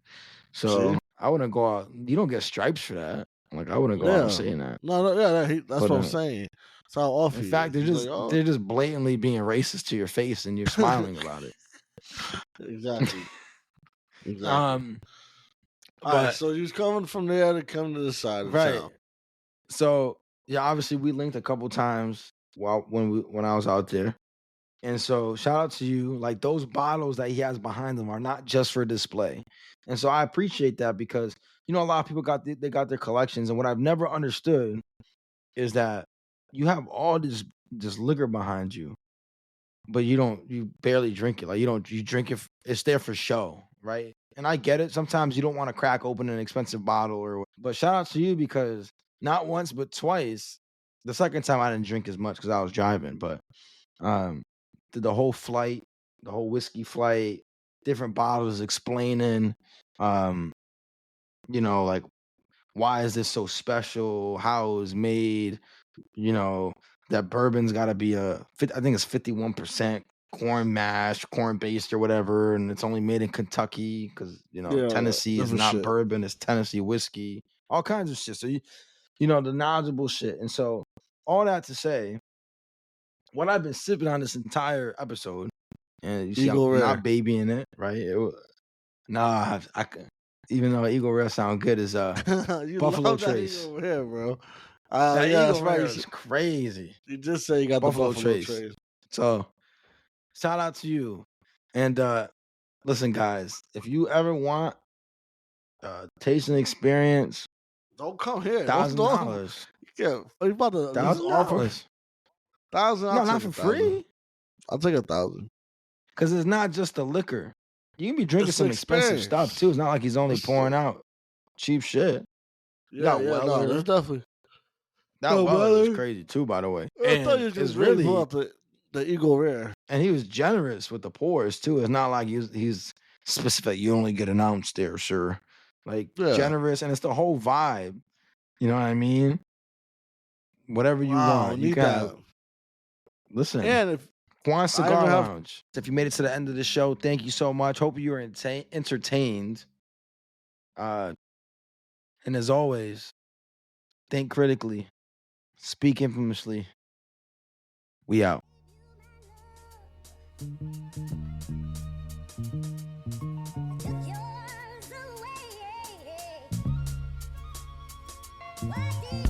So See? I wouldn't go out. You don't get stripes for that. Like I wouldn't go out saying that. No, that's But, what I'm saying. That's how off In he fact, is. they're just blatantly being racist to your face, and you're smiling about it. Exactly. All right, so you was coming from there to come to the side of town. So yeah, obviously we linked a couple times when I was out there. And so shout out to you. Like those bottles that he has behind him are not just for display. And so I appreciate that because a lot of people got their collections. And what I've never understood is that you have all this liquor behind you, but you barely drink it. Like you drink it, it's there for show, right? And I get it. Sometimes you don't want to crack open an expensive bottle but shout out to you because not once but twice. The second time I didn't drink as much because I was driving, but the whole flight, the whole whiskey flight, different bottles explaining, like why is this so special? How it was made? That bourbon's got to be I think it's 51% corn mash, corn based or whatever, and it's only made in Kentucky because Tennessee is not bourbon, it's Tennessee whiskey, all kinds of shit. So the knowledgeable shit, and so all that to say, what I've been sipping on this entire episode, and you see I'm not babying it, right? I even though Eagle Rare sound good, is Buffalo Trace. Eagle Rare, bro. Eagle Rare is crazy. You just say you got Buffalo the Buffalo Trace. Trace. So shout out to you. And listen, guys, if you ever want tasting experience, don't come here. $1,000. Yeah, you about to $1,000. $1,000? No, not for free. I'll take $1,000. Because it's not just the liquor. You can be drinking some expensive stuff too. It's not like he's only pouring out cheap shit. Yeah, that's definitely. That Weller is crazy too, by the way. I thought you was just really about the Eagle Rare. And he was generous with the pours too. It's not like he's specific. You only get an ounce there, sir. Like generous, and it's the whole vibe. You know what I mean? Whatever you want, you can. Listen, and if Quan Cigar Lounge. If you made it to the end of the show, thank you so much. Hope you were entertained. And as always, think critically, speak infamously. We out. Yours away.